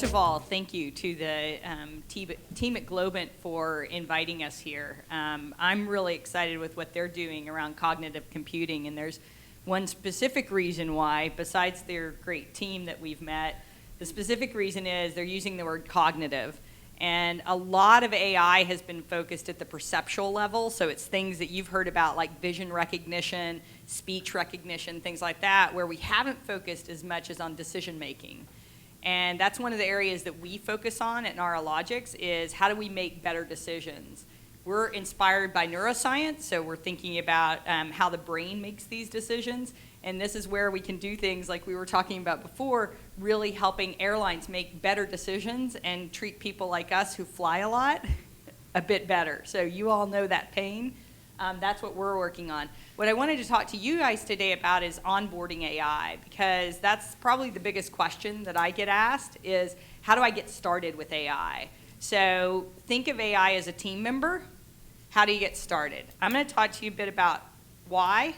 first of all, thank you to the team at Globant for inviting us here. I'm really excited with what they're doing around cognitive computing, and there's one specific reason why, besides their great team that we've met. The specific reason is they're using the word cognitive. And a lot of AI has been focused at the perceptual level, so it's things that you've heard about like vision recognition, speech recognition, things like that, where we haven't focused as much as on decision making. And that's one of the areas that we focus on at NARA Logics is how do we make better decisions. We're inspired by neuroscience, so we're thinking about how the brain makes these decisions. And this is where we can do things like we were talking about before, really helping airlines make better decisions and treat people like us who fly a lot a bit better. So you all know that pain. That's what we're working on. What I wanted to talk to you guys today about is onboarding AI, because that's probably the biggest question that I get asked is, how do I get started with AI? So think of AI as a team member. How do you get started? I'm going to talk to you a bit about why,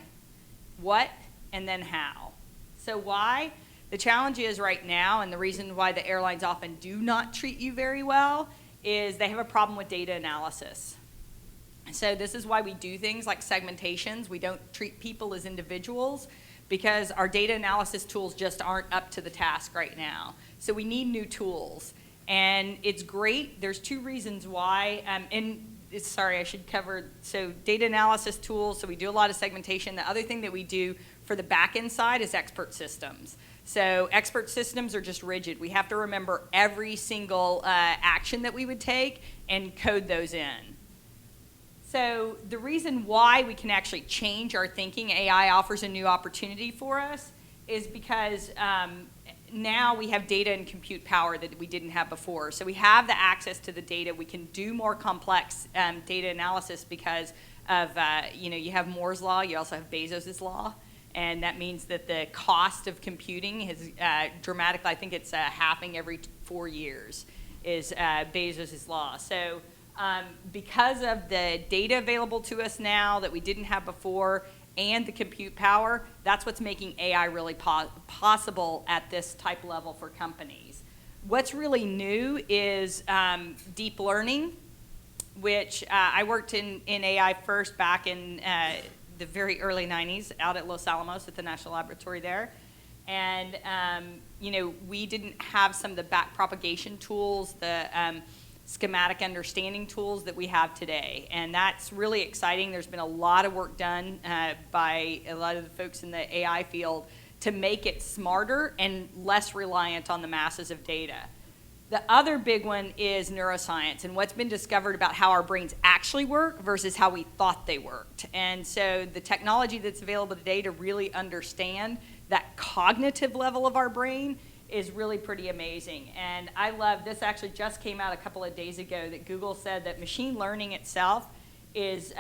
what, and then how. So why? The challenge is right now, and the reason why the airlines often do not treat you very well, is they have a problem with data analysis. So this is why we do things like segmentations. We don't treat people as individuals because our data analysis tools just aren't up to the task right now. So we need new tools. And it's great. There's two reasons why. Sorry, I should cover. So data analysis tools, so we do a lot of segmentation. The other thing that we do for the back-end side is expert systems. So expert systems are just rigid. We have to remember every single action that we would take and code those in. So the reason why we can actually change our thinking, AI offers a new opportunity for us, is because now we have data and compute power that we didn't have before. So we have the access to the data. We can do more complex data analysis because of, you have Moore's law, you also have Bezos's law. And that means that the cost of computing has dramatically, I think it's halving every 4 years, is Bezos's law. So because of the data available to us now that we didn't have before and the compute power, that's what's making AI really possible at this type level for companies. What's really new is deep learning, which I worked in AI first back in the very early 90s out at Los Alamos at the National Laboratory there. And, we didn't have some of the back propagation tools, the schematic understanding tools that we have today. And that's really exciting. There's been a lot of work done by a lot of the folks in the AI field to make it smarter and less reliant on the masses of data. The other big one is neuroscience and what's been discovered about how our brains actually work versus how we thought they worked. And so the technology that's available today to really understand that cognitive level of our brain is really pretty amazing. And I love, this actually just came out a couple of days ago, that Google said that machine learning itself is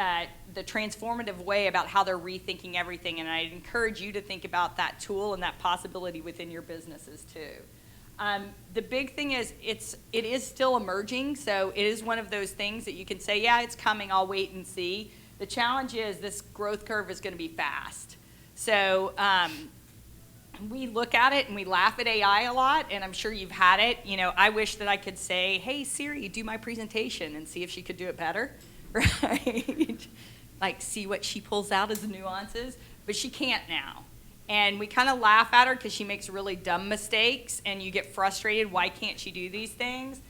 the transformative way about how they're rethinking everything. And I'd encourage you to think about that tool and that possibility within your businesses too. The big thing is it is still emerging, so it is one of those things that you can say, yeah, it's coming, I'll wait and see. The challenge is this growth curve is going to be fast. So we look at it and we laugh at AI a lot, and I'm sure you've had it. I wish that I could say, hey, Siri, do my presentation, and see if she could do it better, right? Like see what she pulls out as the nuances, but she can't now. And we kind of laugh at her because she makes really dumb mistakes, and you get frustrated, why can't she do these things?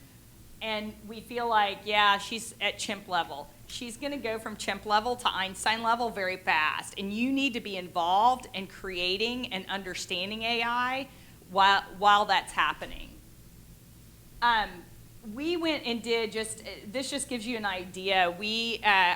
And we feel like, yeah, she's at chimp level. She's going to go from chimp level to Einstein level very fast. And you need to be involved in creating and understanding AI while that's happening. We went and did this just gives you an idea.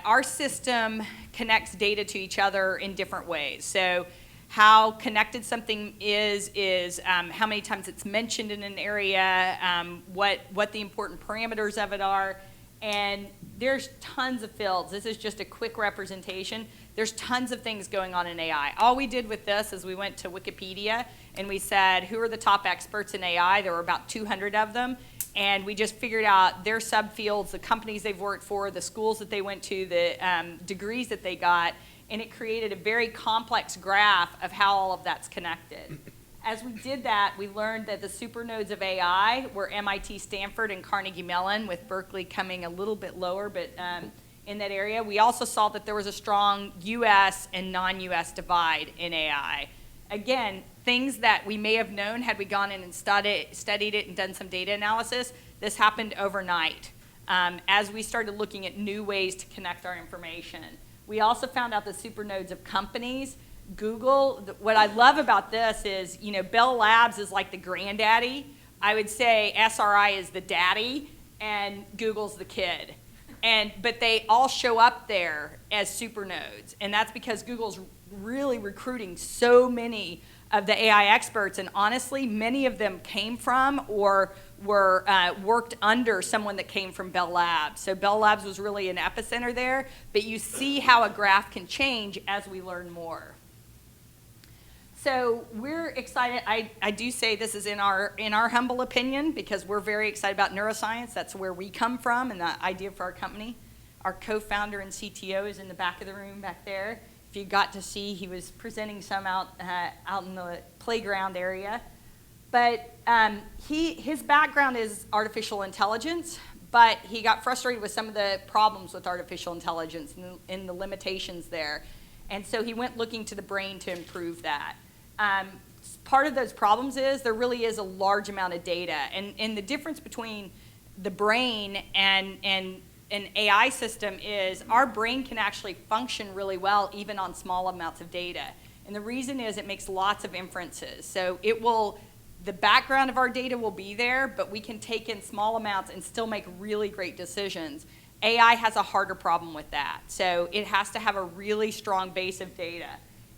Our system connects data to each other in different ways. So how connected something is how many times it's mentioned in an area, what the important parameters of it are. And there's tons of fields. This is just a quick representation. There's tons of things going on in AI. All we did with this is we went to Wikipedia and we said, who are the top experts in AI? There were about 200 of them. And we just figured out their subfields, the companies they've worked for, the schools that they went to, the degrees that they got. And it created a very complex graph of how all of that's connected. As we did that, we learned that the supernodes of AI were MIT, Stanford, and Carnegie Mellon, with Berkeley coming a little bit lower, but in that area. We also saw that there was a strong US and non-US divide in AI. Again, things that we may have known had we gone in and studied it and done some data analysis. This happened overnight as we started looking at new ways to connect our information. We also found out the supernodes of companies. Google, what I love about this is, Bell Labs is like the granddaddy. I would say SRI is the daddy and Google's the kid. But they all show up there as supernodes. And that's because Google's really recruiting so many of the AI experts. And honestly, many of them came from or were worked under someone that came from Bell Labs. So Bell Labs was really an epicenter there. But you see how a graph can change as we learn more. So we're excited. I do say this is in our humble opinion because we're very excited about neuroscience. That's where we come from and the idea for our company. Our co-founder and CTO is in the back of the room back there. If you got to see, he was presenting some out in the playground area. But his background is artificial intelligence, but he got frustrated with some of the problems with artificial intelligence and the limitations there. And so he went looking to the brain to improve that. Part of those problems is there really is a large amount of data. And the difference between the brain and an AI system is our brain can actually function really well even on small amounts of data. And the reason is it makes lots of inferences. So the background of our data will be there, but we can take in small amounts and still make really great decisions. AI has a harder problem with that. So it has to have a really strong base of data.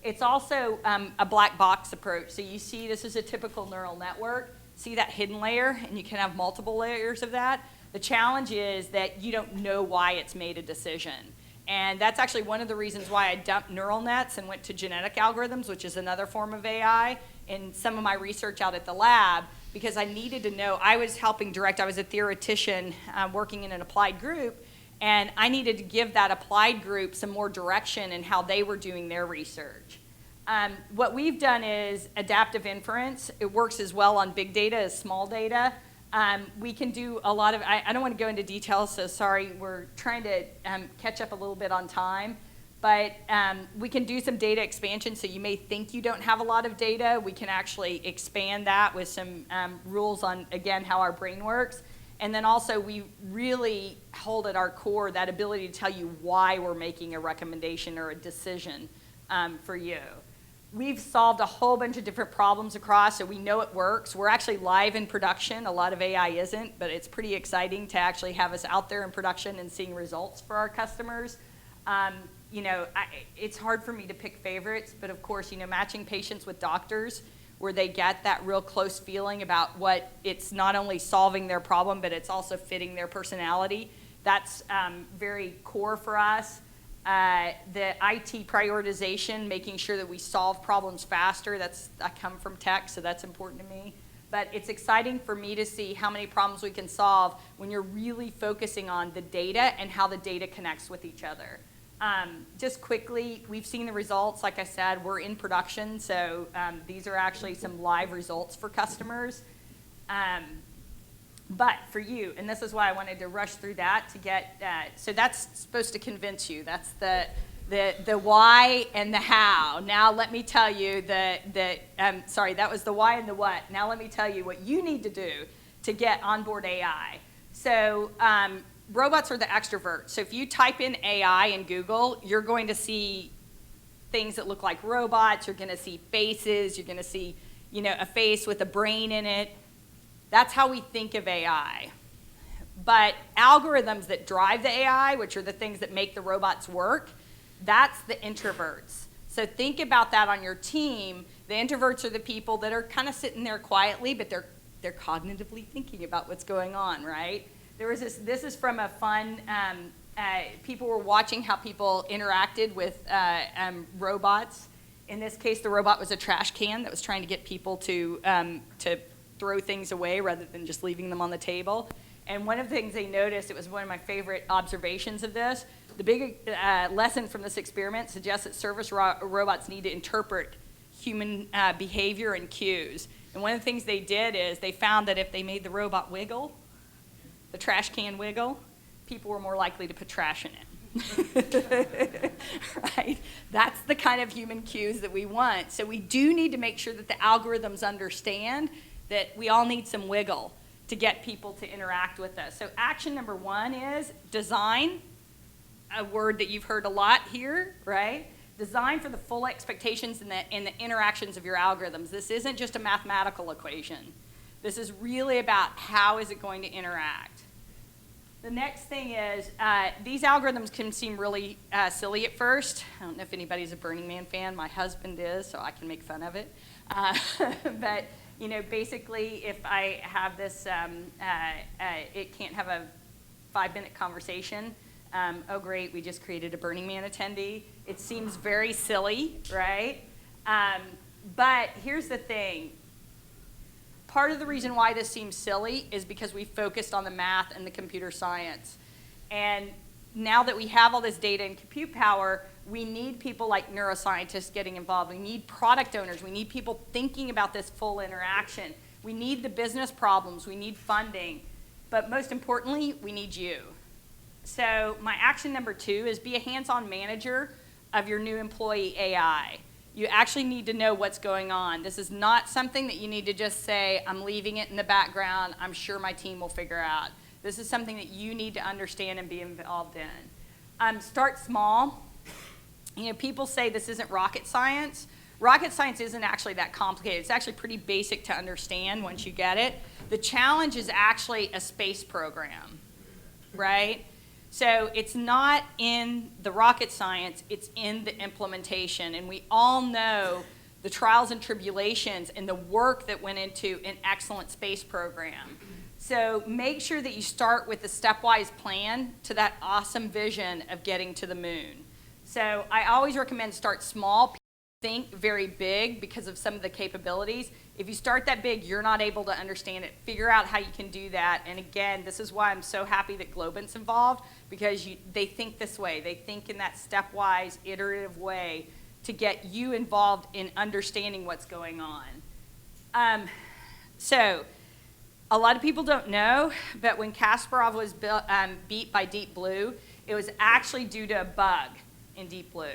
It's also a black box approach. So you see this is a typical neural network. See that hidden layer? And you can have multiple layers of that. The challenge is that you don't know why it's made a decision. And that's actually one of the reasons why I dumped neural nets and went to genetic algorithms, which is another form of AI, in some of my research out at the lab, because I needed to know. I was helping direct. I was a theoretician working in an applied group. And I needed to give that applied group some more direction in how they were doing their research. What we've done is adaptive inference. It works as well on big data as small data. We can do a lot of, I don't want to go into details, so sorry, we're trying to catch up a little bit on time. But we can do some data expansion, so you may think you don't have a lot of data. We can actually expand that with some rules on, again, how our brain works. And then also we really hold at our core that ability to tell you why we're making a recommendation or a decision for you. We've solved a whole bunch of different problems across, so we know it works. We're actually live in production. A lot of AI isn't, but it's pretty exciting to actually have us out there in production and seeing results for our customers. It's hard for me to pick favorites, but of course, matching patients with doctors where they get that real close feeling about what it's not only solving their problem, but it's also fitting their personality. That's very core for us. The IT prioritization, making sure that we solve problems faster. I come from tech, so that's important to me. But it's exciting for me to see how many problems we can solve when you're really focusing on the data and how the data connects with each other. Just quickly, we've seen the results. Like I said, we're in production, so these are actually some live results for customers. But for you, and this is why I wanted to rush through that to get, so that's supposed to convince you. That's the why and the how. Now let me tell you sorry, that was the why and the what. Now let me tell you what you need to do to get onboard AI. So robots are the extroverts. So if you type in AI in Google, you're going to see things that look like robots. You're going to see faces. You're going to see, a face with a brain in it. That's how we think of AI. But algorithms that drive the AI, which are the things that make the robots work, that's the introverts. So think about that on your team. The introverts are the people that are kind of sitting there quietly, but they're cognitively thinking about what's going on, right? This is from a fun, people were watching how people interacted with robots. In this case, the robot was a trash can that was trying to get people to throw things away rather than just leaving them on the table. And one of the things they noticed, it was one of my favorite observations of this, the big lesson from this experiment suggests that service robots need to interpret human behavior and cues. And one of the things they did is they found that if they made the robot wiggle, the trash can wiggle, people were more likely to put trash in it. Right? That's the kind of human cues that we want. So we do need to make sure that the algorithms understand that we all need some wiggle to get people to interact with us. So action number 1 is design, a word that you've heard a lot here, right? Design for the full expectations and the interactions of your algorithms. This isn't just a mathematical equation. This is really about how is it going to interact. The next thing is, these algorithms can seem really silly at first. I don't know if anybody's a Burning Man fan. My husband is, so I can make fun of it. But you know, basically, if I have this, it can't have a 5-minute conversation. Oh, great, we just created a Burning Man attendee. It seems very silly, right? But here's the thing. Part of the reason why this seems silly is because we focused on the math and the computer science. And now that we have all this data and compute power, we need people like neuroscientists getting involved. We need product owners. We need people thinking about this full interaction. We need the business problems. We need funding. But most importantly, we need you. So my action number 2 is be a hands-on manager of your new employee AI. You actually need to know what's going on. This is not something that you need to just say, I'm leaving it in the background. I'm sure my team will figure out. This is something that you need to understand and be involved in. Start small. You know, people say this isn't rocket science. Rocket science isn't actually that complicated. It's actually pretty basic to understand once you get it. The challenge is actually a space program, right? So it's not in the rocket science, it's in the implementation. And we all know the trials and tribulations and the work that went into an excellent space program. So make sure that you start with a stepwise plan to that awesome vision of getting to the moon. So I always recommend start small. People think very big because of some of the capabilities. If you start that big, you're not able to understand it. Figure out how you can do that. And again, this is why I'm so happy that Globant's involved, because they think this way. They think in that stepwise, iterative way to get you involved in understanding what's going on. So a lot of people don't know, but when Kasparov was beat by Deep Blue, it was actually due to a bug in Deep Blue.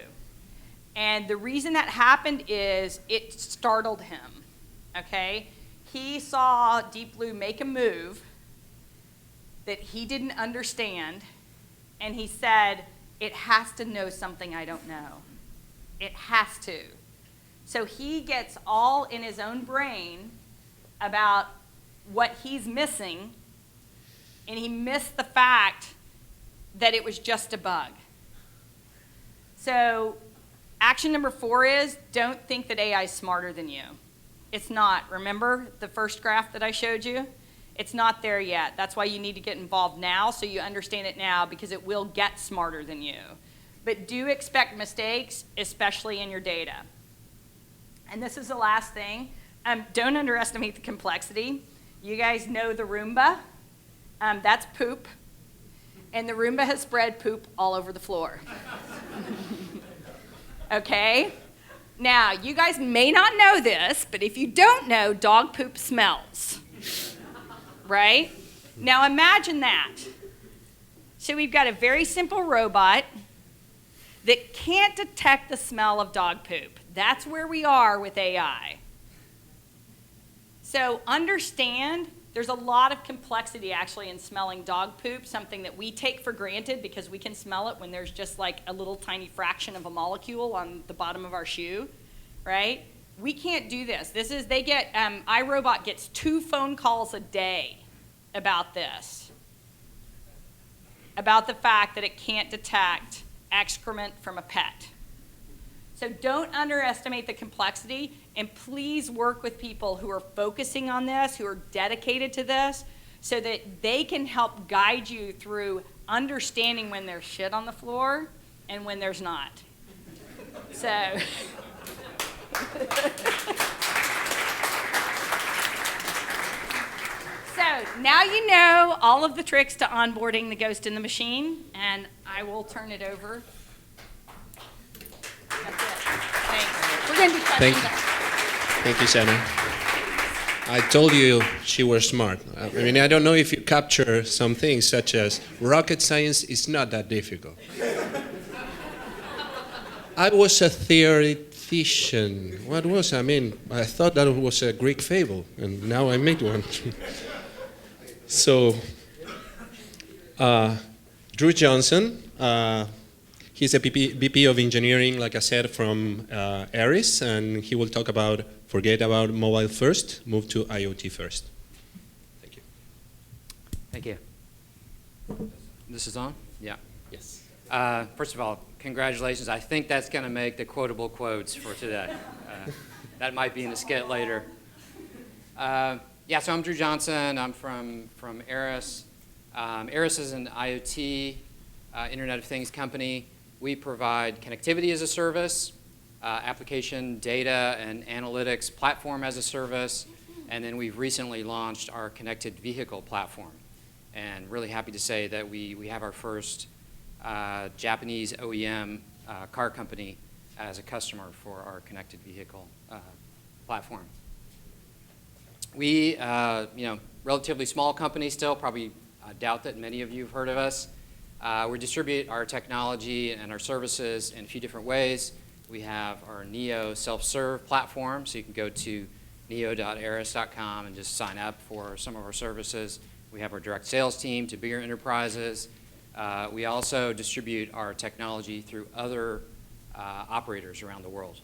And the reason that happened is it startled him, okay? He saw Deep Blue make a move that he didn't understand, and he said, it has to know something I don't know. It has to. So he gets all in his own brain about what he's missing, and he missed the fact that it was just a bug. So action number 4 is don't think that AI is smarter than you. It's not. Remember the first graph that I showed you? It's not there yet. That's why you need to get involved now so you understand it now, because it will get smarter than you. But do expect mistakes, especially in your data. And this is the last thing. Don't underestimate the complexity. You guys know the Roomba. That's poop. And the Roomba has spread poop all over the floor. Okay? Now, you guys may not know this, but if you don't know, dog poop smells. Right? Now, imagine that. So we've got a very simple robot that can't detect the smell of dog poop. That's where we are with AI. So understand there's a lot of complexity actually in smelling dog poop, something that we take for granted because we can smell it when there's just like a little tiny fraction of a molecule on the bottom of our shoe, right? We can't do this. iRobot gets 2 phone calls a day about this, about the fact that it can't detect excrement from a pet. So don't underestimate the complexity, and please work with people who are focusing on this, who are dedicated to this, so that they can help guide you through understanding when there's shit on the floor and when there's not. So, so now you know all of the tricks to onboarding the ghost in the machine, and I will turn it over. That's it. Thanks. We're going to do questions. Thank you, Jana. I told you she was smart. I mean, I don't know if you capture some things such as rocket science is not that difficult. I was a theoretician. What was I mean? I thought that was a Greek fable, and now I made one. So, Drew Johnson, he's a VP of engineering, like I said, from Aris, and he will talk about forget about mobile first, move to IoT first. Thank you. Thank you. This is on? Yeah. Yes. First of all, congratulations. I think that's going to make the quotable quotes for today. That might be in the skit later. Yeah, so I'm Drew Johnson. I'm from Aris. Aris is an IoT, Internet of Things company. We provide connectivity as a service, application data and analytics platform as a service, and then we've recently launched our connected vehicle platform. And really happy to say that we have our first Japanese OEM car company as a customer for our connected vehicle platform. We, relatively small company still, probably doubt that many of you have heard of us. We distribute our technology and our services in a few different ways. We have our Neo self-serve platform, so you can go to neo.aris.com and just sign up for some of our services. We have our direct sales team to bigger enterprises. We also distribute our technology through other operators around the world.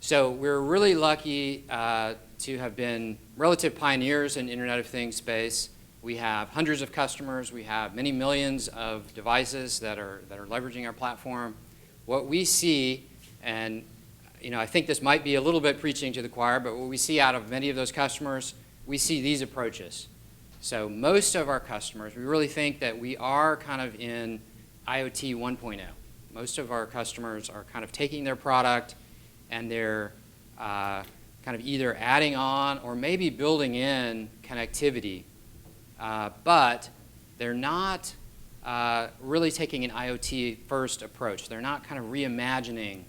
So we're really lucky to have been relative pioneers in Internet of Things space. We have hundreds of customers. We have many millions of devices that are leveraging our platform. What we see, and I think this might be a little bit preaching to the choir, but what we see out of many of those customers, we see these approaches. So most of our customers, we really think that we are kind of in IoT 1.0. Most of our customers are kind of taking their product and they're kind of either adding on or maybe building in connectivity, but they're not really taking an IoT first approach. They're not kind of reimagining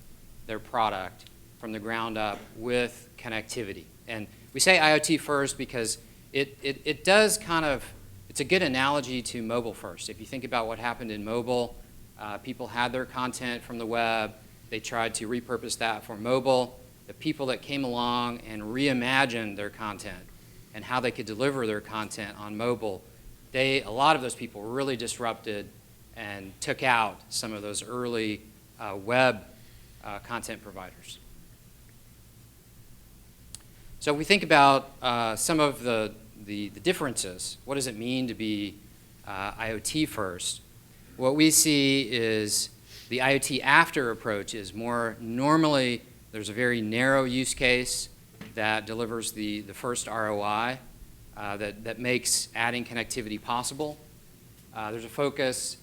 their product from the ground up with connectivity. And we say IoT first because it does kind of, it's a good analogy to mobile first. If you think about what happened in mobile, people had their content from the web. They tried to repurpose that for mobile. The people that came along and reimagined their content and how they could deliver their content on mobile, a lot of those people really disrupted and took out some of those early web content providers. So we think about some of the differences. What does it mean to be IoT first? What we see is the IoT after approach is more normally there's a very narrow use case that delivers the first ROI that makes adding connectivity possible. There's a focus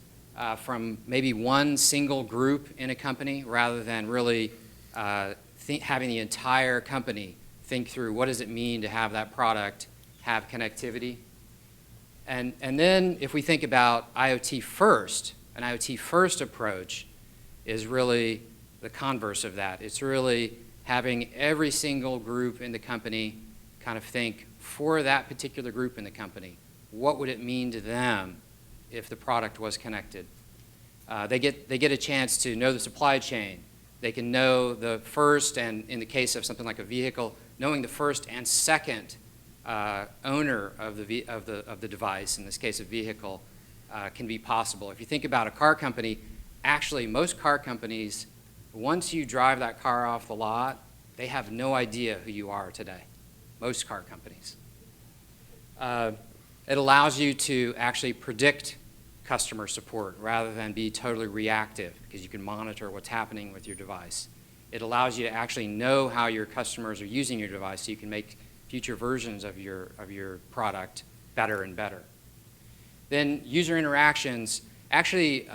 from maybe one single group in a company rather than really having the entire company think through what does it mean to have that product have connectivity. And then if we think about IoT first, an IoT first approach is really the converse of that. It's really having every single group in the company kind of think for that particular group in the company, what would it mean to them if the product was connected? They get a chance to know the supply chain. They can know the first, and in the case of something like a vehicle, knowing the first and second owner of the device, in this case a vehicle, can be possible. If you think about a car company, actually most car companies, once you drive that car off the lot, they have no idea who you are today. Most car companies. It allows you to actually predict customer support rather than be totally reactive because you can monitor what's happening with your device. It allows you to actually know how your customers are using your device so you can make future versions of your product better and better. Then user interactions, actually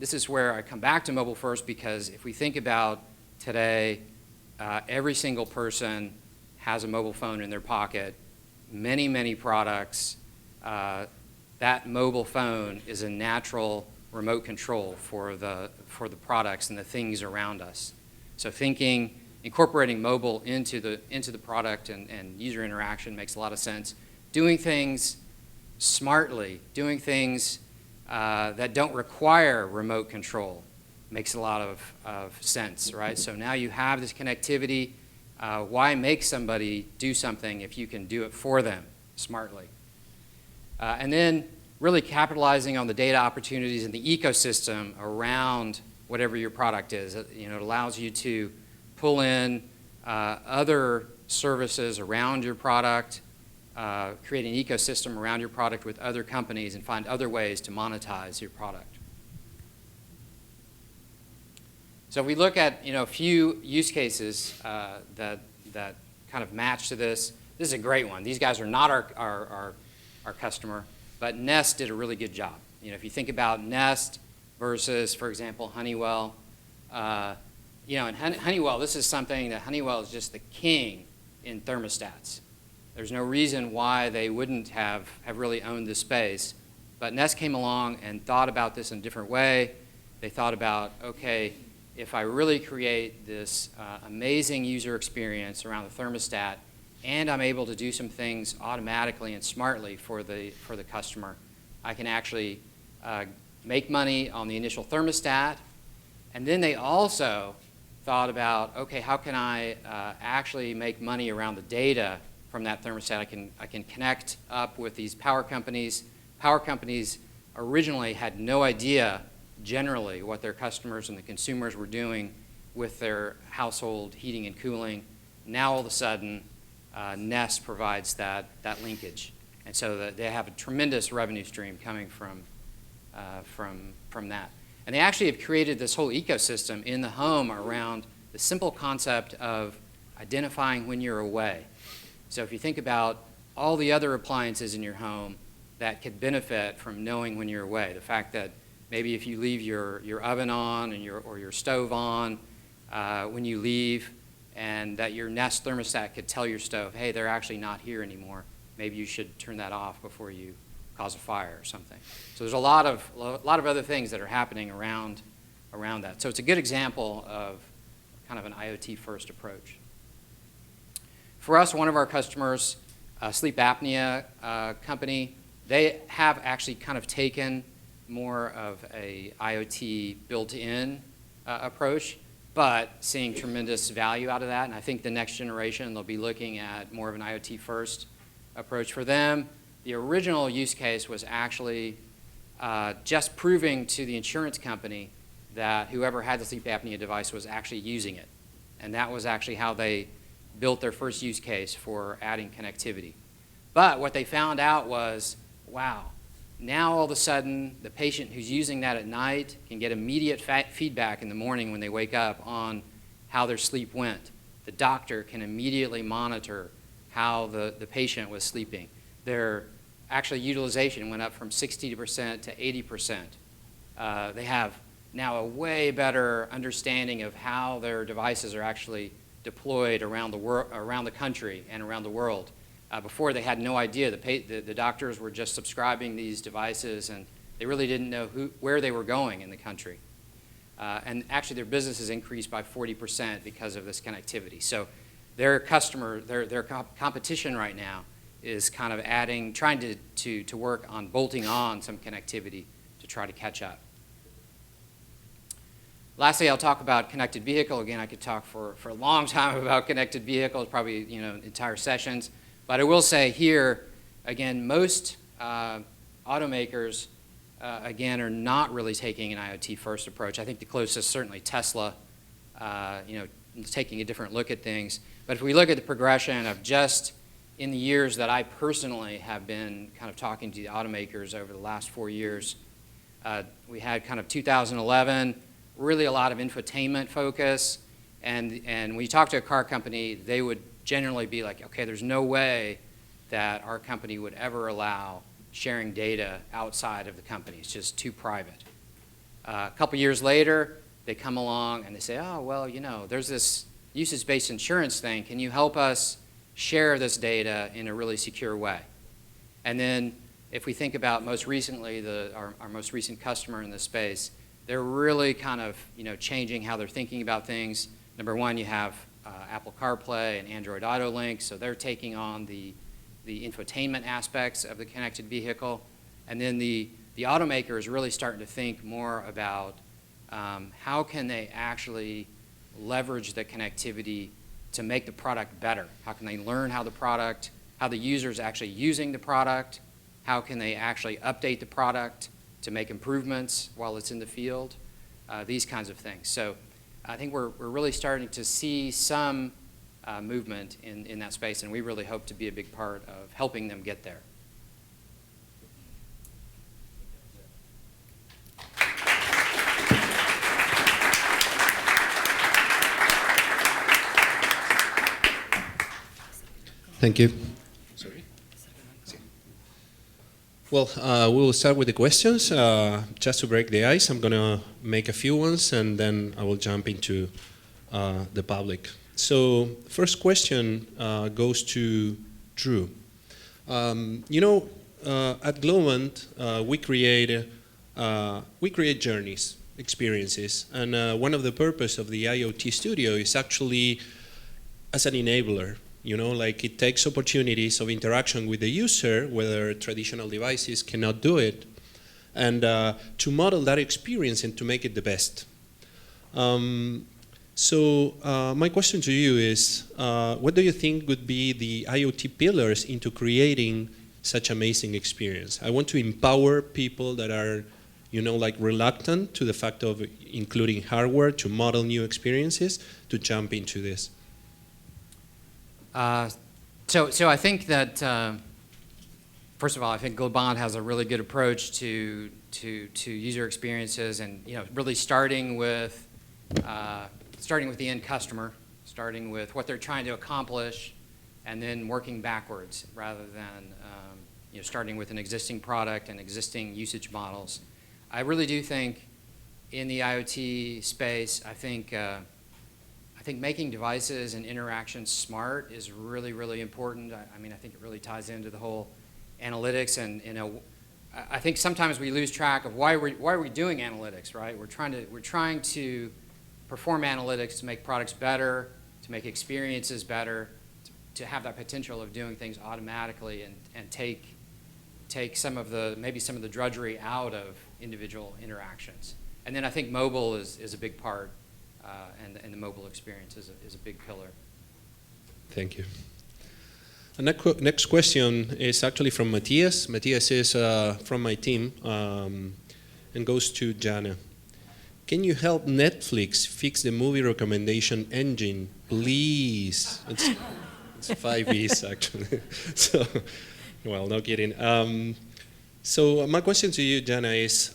this is where I come back to mobile first because if we think about today, every single person has a mobile phone in their pocket. Many products, that mobile phone is a natural remote control for the products and the things around us. So thinking incorporating mobile into the product and user interaction makes a lot of sense. Doing things smartly, doing things that don't require remote control makes a lot of sense, right? So now you have this connectivity. Why make somebody do something if you can do it for them smartly? And then really capitalizing on the data opportunities in the ecosystem around whatever your product is. You know, it allows you to pull in other services around your product, create an ecosystem around your product with other companies, and find other ways to monetize your product. So if we look at a few use cases that kind of match to this, this is a great one. These guys are not our customer, but Nest did a really good job. If you think about Nest versus, for example, Honeywell, in Honeywell, this is something that Honeywell is just the king in thermostats. There's no reason why they wouldn't have really owned this space. But Nest came along and thought about this in a different way. They thought about, okay, if I really create this amazing user experience around the thermostat, and I'm able to do some things automatically and smartly for the customer, I can actually make money on the initial thermostat. And then they also thought about, okay, how can I actually make money around the data from that thermostat? I can connect up with these power companies. Power companies originally had no idea generally what their customers and the consumers were doing with their household heating and cooling. Now all of a sudden, Nest provides that linkage. And so that they have a tremendous revenue stream coming from that. And they actually have created this whole ecosystem in the home around the simple concept of identifying when you're away. So if you think about all the other appliances in your home that could benefit from knowing when you're away, the fact that maybe if you leave your oven on and or your stove on when you leave, and that your Nest thermostat could tell your stove, hey, they're actually not here anymore. Maybe you should turn that off before you cause a fire or something. So there's a lot of other things that are happening around that. So it's a good example of kind of an IoT-first approach. For us, one of our customers, a sleep apnea company, they have actually kind of taken more of a IoT built-in approach, but seeing tremendous value out of that. And I think the next generation, they'll be looking at more of an IoT-first approach. For them, the original use case was actually just proving to the insurance company that whoever had the sleep apnea device was actually using it. And that was actually how they built their first use case for adding connectivity. But what they found out was, wow, now all of a sudden the patient who's using that at night can get immediate feedback in the morning when they wake up on how their sleep went. The doctor can immediately monitor how the patient was sleeping. Their actual utilization went up from 60% to 80%. They have now a way better understanding of how their devices are actually deployed around the country and around the world. Before, they had no idea. The doctors were just subscribing these devices, and they really didn't know where they were going in the country. And actually, their business has increased by 40% because of this connectivity. So their competition right now is kind of trying to work on bolting on some connectivity to try to catch up. Lastly, I'll talk about connected vehicle. Again, I could talk for a long time about connected vehicles, probably entire sessions. But I will say here, again, most automakers, again, are not really taking an IoT-first approach. I think the closest, certainly Tesla, taking a different look at things. But if we look at the progression of just in the years that I personally have been kind of talking to the automakers over the last 4 years, we had kind of 2011, really a lot of infotainment focus. And when you talk to a car company, they would generally be like, okay, there's no way that our company would ever allow sharing data outside of the company. It's just too private. A couple years later, they come along and they say, oh, well, there's this usage-based insurance thing. Can you help us share this data in a really secure way? And then if we think about most recently, our most recent customer in this space, they're really kind of changing how they're thinking about things. Number one, you have Apple CarPlay and Android Auto Link, so they're taking on the infotainment aspects of the connected vehicle. And then the automaker is really starting to think more about how can they actually leverage the connectivity to make the product better? How can they learn how the user is actually using the product? How can they actually update the product to make improvements while it's in the field? These kinds of things. So I think we're really starting to see some movement in that space, and we really hope to be a big part of helping them get there. Thank you. Sorry. Well, we will start with the questions. Just to break the ice, I'm going to make a few ones, and then I will jump into the public. So, first question goes to Drew. At Globant, we create journeys, experiences, and one of the purpose of the IoT Studio is actually as an enabler. Like it takes opportunities of interaction with the user, whether traditional devices cannot do it, and to model that experience and to make it the best. So my question to you is, what do you think would be the IoT pillars into creating such amazing experience? I want to empower people that are, like reluctant to the fact of including hardware to model new experiences to jump into this. So I think that, first of all, I think Globant has a really good approach to user experiences, and really starting with the end customer, starting with what they're trying to accomplish, and then working backwards rather than starting with an existing product and existing usage models. I really do think in the IoT space, I think making devices and interactions smart is really, really important. I mean, I think it really ties into the whole analytics, and I think sometimes we lose track of why are we doing analytics, right? We're trying to perform analytics to make products better, to make experiences better, to have that potential of doing things automatically and take maybe some of the drudgery out of individual interactions. And then I think mobile is a big part. And the mobile experience is a big pillar. Thank you. The next question is actually from Matthias. Matthias is from my team and goes to Jana. Can you help Netflix fix the movie recommendation engine, please? It's 5 E's actually. So, well, no kidding. So my question to you, Jana, is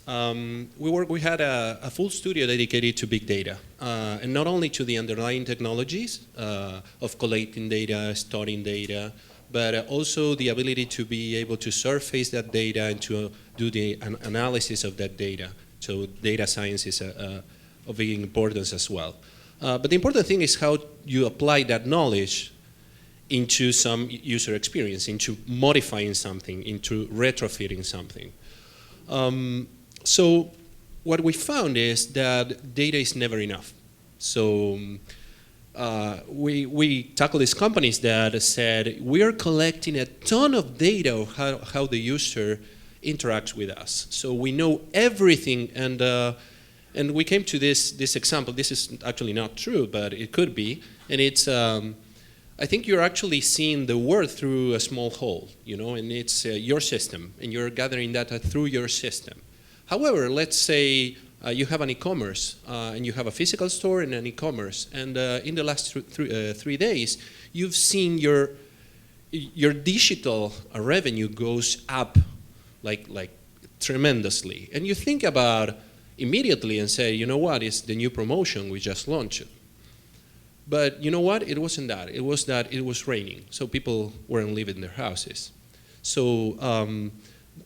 we had a full studio dedicated to big data, and not only to the underlying technologies of collecting data, storing data, but also the ability to be able to surface that data and to do the analysis of that data. So data science is of big importance as well. But the important thing is how you apply that knowledge into some user experience, into modifying something, into retrofitting something. So what we found is that data is never enough. So we tackle these companies that said, we are collecting a ton of data of how the user interacts with us. So we know everything, and we came to this example. This is actually not true, but it could be, and it's I think you're actually seeing the world through a small hole, and it's your system, and you're gathering data through your system. However, let's say you have an e-commerce, and you have a physical store and an e-commerce, and in the last 3 days, you've seen your digital revenue goes up like tremendously, and you think about immediately and say, you know what, it's the new promotion we just launched. But you know what? It wasn't that. It was that it was raining, so people weren't leaving their houses. So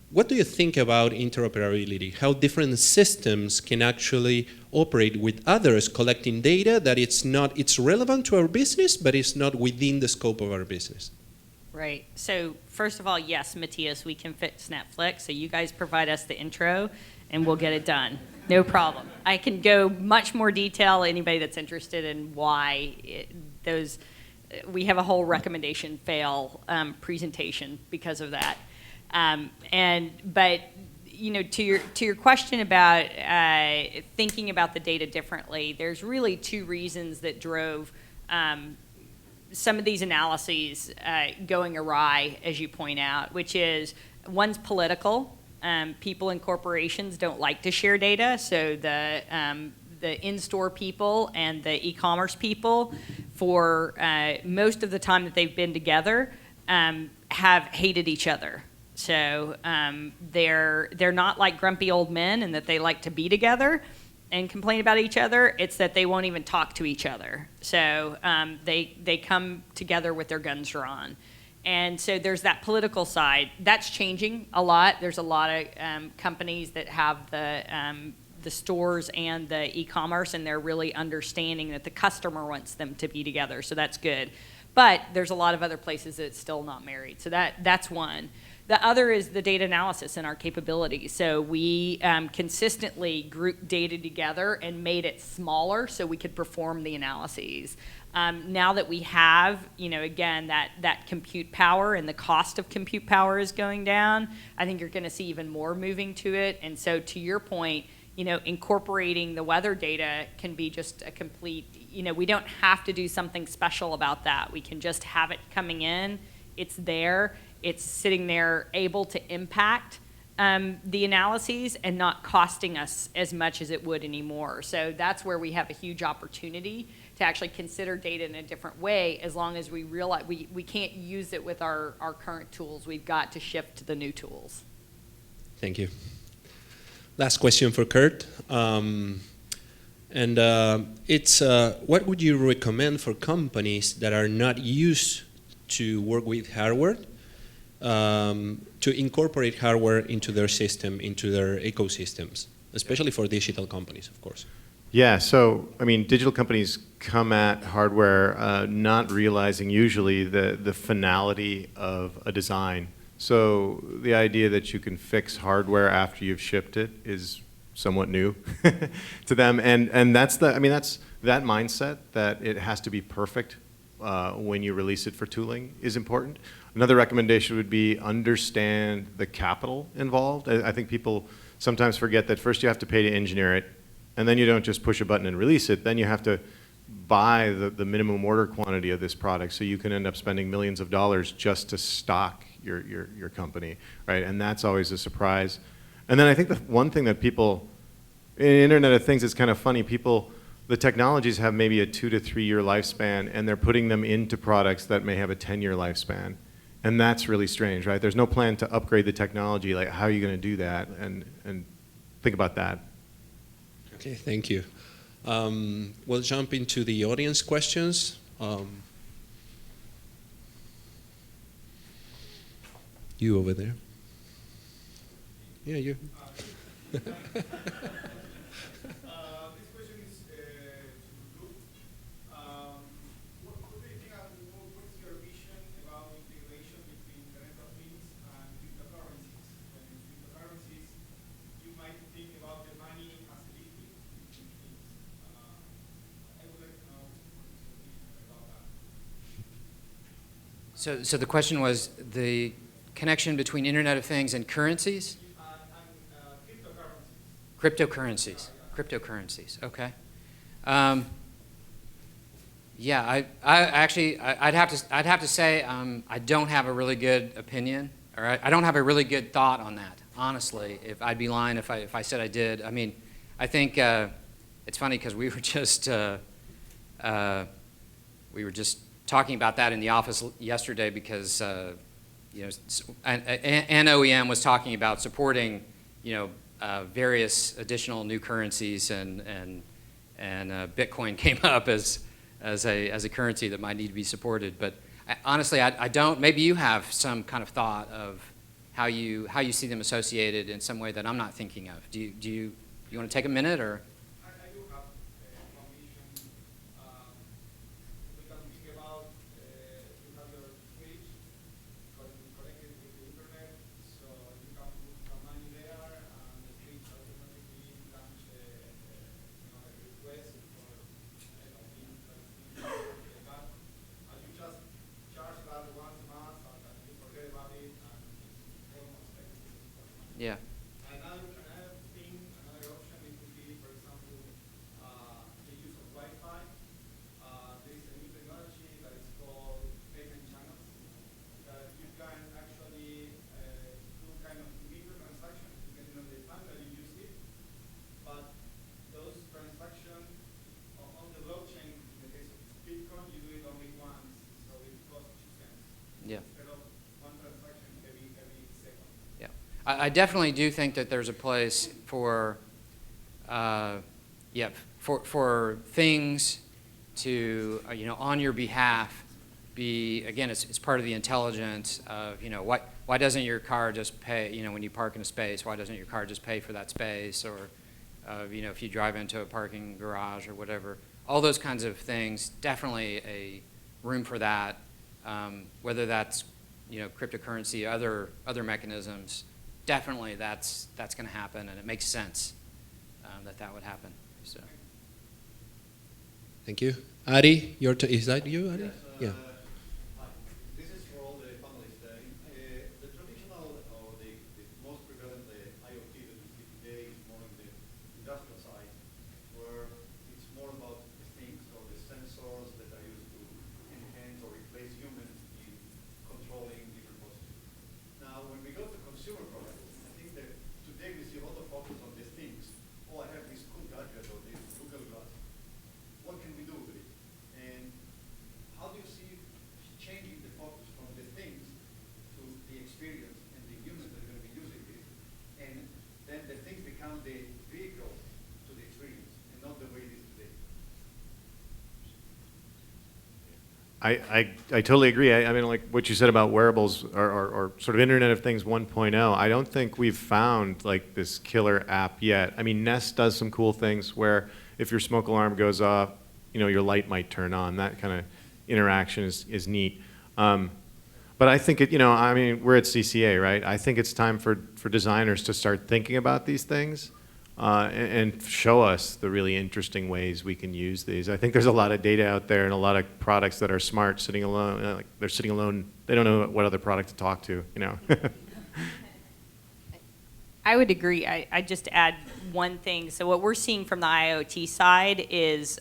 what do you think about interoperability? How different systems can actually operate with others, collecting data that it's relevant to our business, but it's not within the scope of our business? Right. So first of all, yes, Matthias, we can fix Netflix. So you guys provide us the intro, and we'll get it done. No problem. I can go much more detail, anybody that's interested in why those, we have a whole recommendation fail presentation because of that. But you know, to your question about thinking about the data differently, there's really two reasons that drove some of these analyses going awry, as you point out, which is one's political. People in corporations don't like to share data, so the in-store people and the e-commerce people, for most of the time that they've been together, have hated each other. So they're not like grumpy old men in that they like to be together and complain about each other. It's that they won't even talk to each other. So they come together with their guns drawn. And so there's that political side. That's changing a lot. There's a lot of companies that have the stores and the e-commerce, and they're really understanding that the customer wants them to be together. So that's good. But there's a lot of other places that it's still not married. So that's one. The other is the data analysis and our capabilities. So we consistently grouped data together and made it smaller so we could perform the analyses. Now that we have, you know, again, that compute power and the cost of compute power is going down, I think you're going to see even more moving to it. And so to your point, you know, incorporating the weather data can be just a complete, you know, we don't have to do something special about that. We can just have it coming in. It's there. It's sitting there able to impact the analyses and not costing us as much as it would anymore. So that's where we have a huge opportunity to actually consider data in a different way, as long as we realize we can't use it with our current tools. We've got to shift to the new tools. Thank you. Last question for Kurt. It's what would you recommend for companies that are not used to work with hardware to incorporate hardware into their system, into their ecosystems, especially for digital companies, of course? Yeah, so I mean, digital companies come at hardware not realizing usually the finality of a design. So the idea that you can fix hardware after you've shipped it is somewhat new to them, and that's that mindset that it has to be perfect when you release it for tooling is important. Another recommendation would be understand the capital involved. I think people sometimes forget that first you have to pay to engineer it, and then you don't just push a button and release it. Then you have to buy the minimum order quantity of this product, so you can end up spending millions of dollars just to stock your company, right? And that's always a surprise. And then I think the one thing that people, in Internet of Things, it's kind of funny, the technologies have maybe a 2 to 3 year lifespan, and they're putting them into products that may have a 10-year lifespan. And that's really strange, right? There's no plan to upgrade the technology. Like, how are you going to do that? And think about that. Okay, thank you. We'll jump into the audience questions. You over there. Yeah, you. This question is to Luke. What do you think what's your vision about integration between Internet of Things and cryptocurrencies? When in cryptocurrencies, you might think about the money as a liquid between things. I would like to know what is your vision about that. So the question was the connection between Internet of Things and currencies? Cryptocurrencies. Cryptocurrencies. Okay. Yeah, I'd have to say I don't have a really good opinion, or I don't have a really good thought on that. Honestly, if I'd be lying if I said I did. I mean, I think it's funny because we were just talking about that in the office yesterday because you know, an OEM was talking about supporting, you know, various additional new currencies, and Bitcoin came up as a currency that might need to be supported. But honestly, I don't. Maybe you have some kind of thought of how you see them associated in some way that I'm not thinking of. Do you want to take a minute or? I do have one vision. We can think about you have your fridge connected with the internet, so you can put some money there, and the fridge automatically becomes a request for things like that. I definitely do think that there's a place for, for things to, on your behalf, be, again, it's part of the intelligence of, why doesn't your car just pay, when you park in a space, why doesn't your car just pay for that space? Or, if you drive into a parking garage or whatever, all those kinds of things, definitely a room for that, whether that's, cryptocurrency, other mechanisms, definitely that's going to happen, and it makes sense that would happen. So. Thank you. Ari, is that you, Ari? Yes, Yeah. hi. This is for all the panelists. The traditional or the most prevalent IoT that we see today is more on the industrial side, where it's more about the things or the sensors that are used to enhance or replace humans in controlling different processes. Now, when we go to consumer products, I think that today we see a lot of focus on these things. Oh, I have this cool gadget or this Google Glass. What can we do with it? And how do you see changing the focus from the things to the experience and the humans that are going to be using this? And then the things become the vehicle to the experience and not the way it is today. I totally agree. I mean, like what you said about wearables or sort of Internet of Things 1.0, I don't think we've found like this killer app yet. I mean, Nest does some cool things where if your smoke alarm goes off, your light might turn on. That kind of interaction is neat. But I think I mean, we're at CCA, right? I think it's time for designers to start thinking about these things and show us the really interesting ways we can use these. I think there's a lot of data out there and a lot of products that are smart, sitting alone. They're sitting alone. They don't know what other product to talk to. I would agree. I just add one thing. So what we're seeing from the IoT side is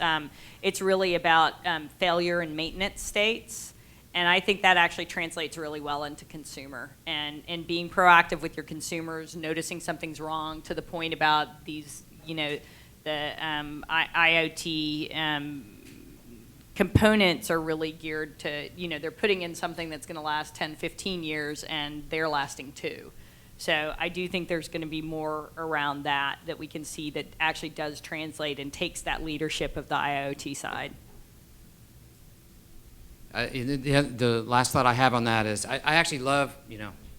it's really about failure and maintenance states. And I think that actually translates really well into consumer and being proactive with your consumers, noticing something's wrong, to the point about these, the IoT components are really geared to, they're putting in something that's going to last 10, 15 years, and they're lasting 2. So I do think there's going to be more around that we can see that actually does translate and takes that leadership of the IoT side. The last thought I have on that is I actually love,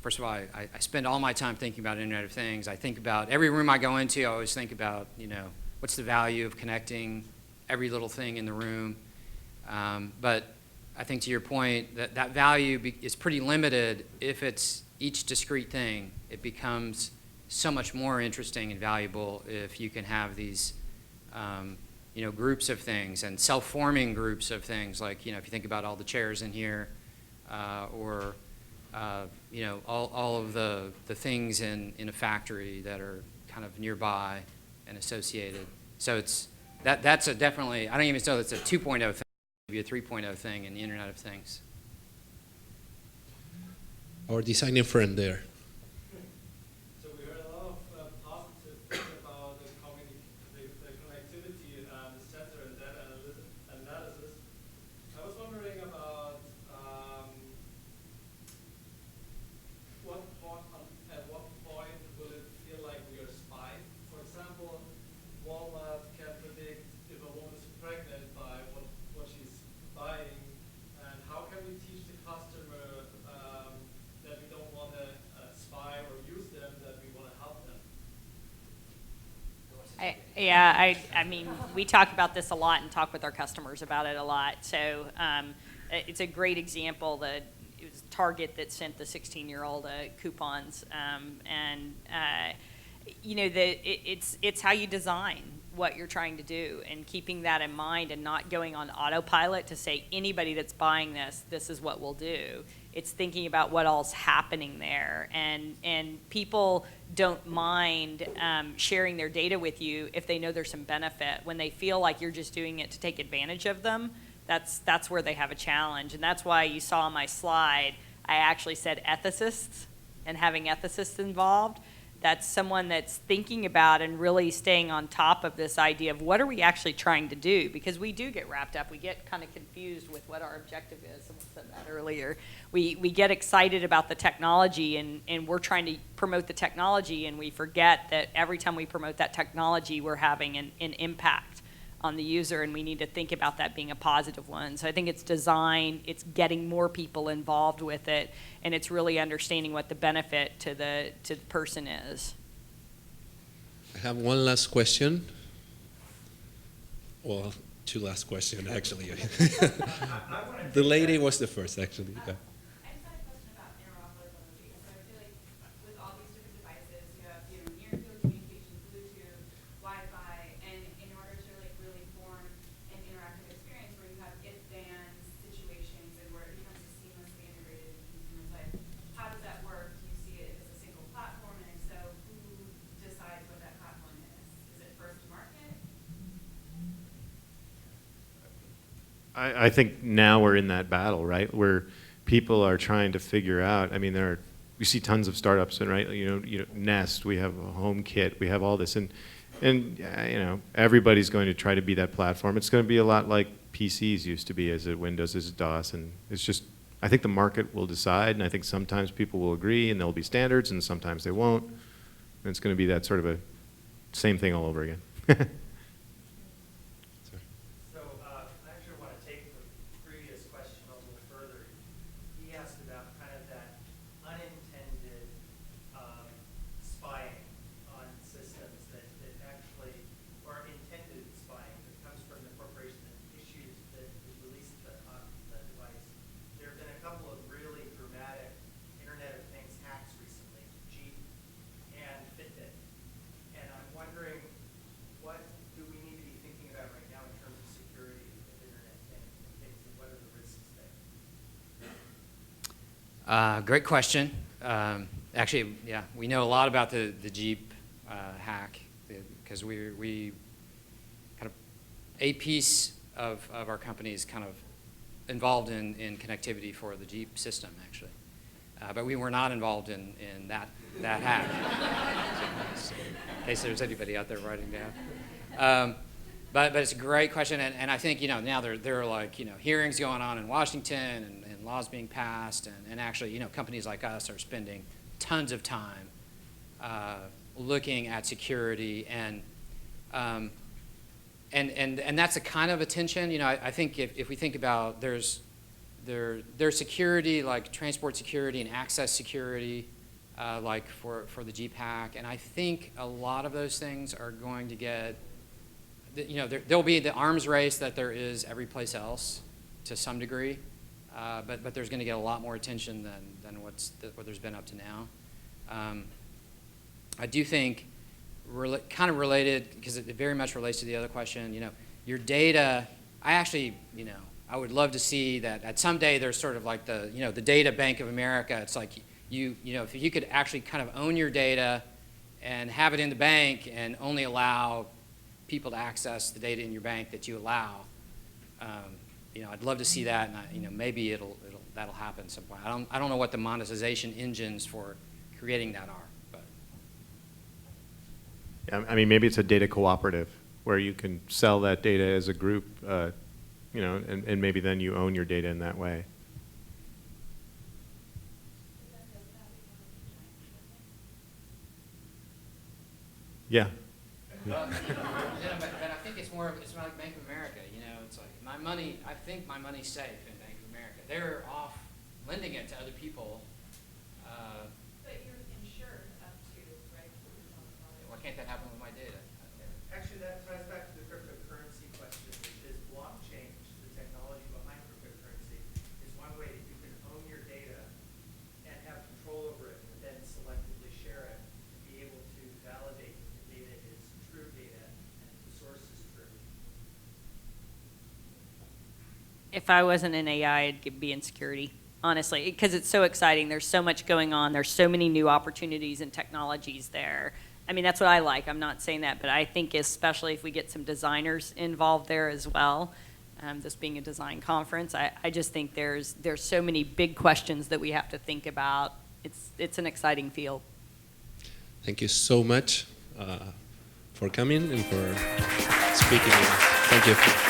first of all, I spend all my time thinking about Internet of Things. I think about every room I go into, I always think about, what's the value of connecting every little thing in the room. But I think to your point, that value is pretty limited if it's each discrete thing. It becomes so much more interesting and valuable if you can have these groups of things and self-forming groups of things, like, if you think about all the chairs in here, or, all of the things in a factory that are kind of nearby and associated. So that's a definitely, I don't even know that's a 2.0 thing, maybe a 3.0 thing in the Internet of Things. Our designer friend there. So we heard a lot of positive things about the connectivity and the sensor and data analysis. I was wondering about at what point will it feel like we are spied? For example, Walmart can predict if a woman is pregnant by what she's buying, and how can we teach the customer that we don't want to spy or use them, that we want to help them? I mean, we talk about this a lot and talk with our customers about it a lot. So it's a great example that it was Target that sent the 16-year-old coupons, it's how you design what you're trying to do, and keeping that in mind and not going on autopilot to say anybody that's buying this is what we'll do. It's thinking about what all's happening there, and people don't mind sharing their data with you if they know there's some benefit. When they feel like you're just doing it to take advantage of them, that's where they have a challenge. And that's why you saw on my slide, I actually said ethicists and having ethicists involved, That's someone that's thinking about and really staying on top of this idea of what are we actually trying to do, because we do get wrapped up. We get kind of confused with what our objective is. Someone said that earlier. We get excited about the technology and we're trying to promote the technology, and we forget that every time we promote that technology, we're having an impact on the user, and we need to think about that being a positive one. So I think it's design, it's getting more people involved with it, and it's really understanding what the benefit to the person is. I have one last question. Well, two last questions, actually. The lady was the first, actually. Yeah. I just had a question about interoperability. So I feel like with all these different devices, you have near-field communication, Bluetooth, Wi-Fi, and in order to really form an interactive experience where you have if-then situations and where it becomes seamlessly integrated in consumer's life, how does that work? Do you see it as a single platform, and if so, who decides what that platform is? Is it first to market? I think now we're in that battle, right? Where people are trying to figure out. I mean, we see tons of startups, and right, Nest. We have a HomeKit. We have all this, and everybody's going to try to be that platform. It's going to be a lot like PCs used to be, as it Windows, as DOS, and it's just. I think the market will decide, and I think sometimes people will agree, and there'll be standards, and sometimes they won't. And it's going to be that sort of a same thing all over again. So I actually want to take the previous question a little further. He asked about kind of that unintended spying on systems that actually, or intended spying that comes from the corporation that issues, that released the device. There have been a couple of really dramatic Internet of Things hacks recently, Jeep and Fitbit. And I'm wondering, what do we need to be thinking about right now in terms of security of Internet things, and what are the risks there? Great question. Actually, yeah, we know a lot about the Jeep hack, because we kind of, a piece of our company is kind of involved in connectivity for the Jeep system, actually. But we were not involved in that hack, in case there's anybody out there writing down. But it's a great question, and I think now there are like hearings going on in Washington and laws being passed, and actually companies like us are spending tons of time looking at security, and that's a kind of attention. I think if we think about there's security, like transport security and access security, like for the Jeep hack, and I think a lot of those things are going to get, there'll be the arms race that there is every place else to some degree, but there's going to get a lot more attention than what there's been up to now. I do think, kind of related, because it very much relates to the other question, your data, I actually, I would love to see that at some day there's sort of like the data Bank of America. It's like if you could actually kind of own your data and have it in the bank and only allow people to access the data in your bank that you allow. I'd love to see that, and maybe that'll happen some point. I don't know what the monetization engines for creating that are, but. Yeah, I mean, maybe it's a data cooperative where you can sell that data as a group, and maybe then you own your data in that way. Yeah. But I think it's like Bank of America. It's like my money. I think my money's safe in Bank of America. They're off lending it to other people. But you're insured up to, right? Why can't that happen with my data? Actually, that ties back to the cryptocurrency question, which is blockchain, the technology behind cryptocurrency, is one way that you can own your data and have control over it, and then selectively share it and be able to validate that the data is true data and the source is true. If I wasn't in AI, I'd be in security, honestly, because it's so exciting. There's so much going on. There's so many new opportunities and technologies there. I mean, that's what I like. I'm not saying that, but I think especially if we get some designers involved there as well, this being a design conference, I just think there's so many big questions that we have to think about. It's an exciting field. Thank you so much for coming and for speaking with us. Thank you.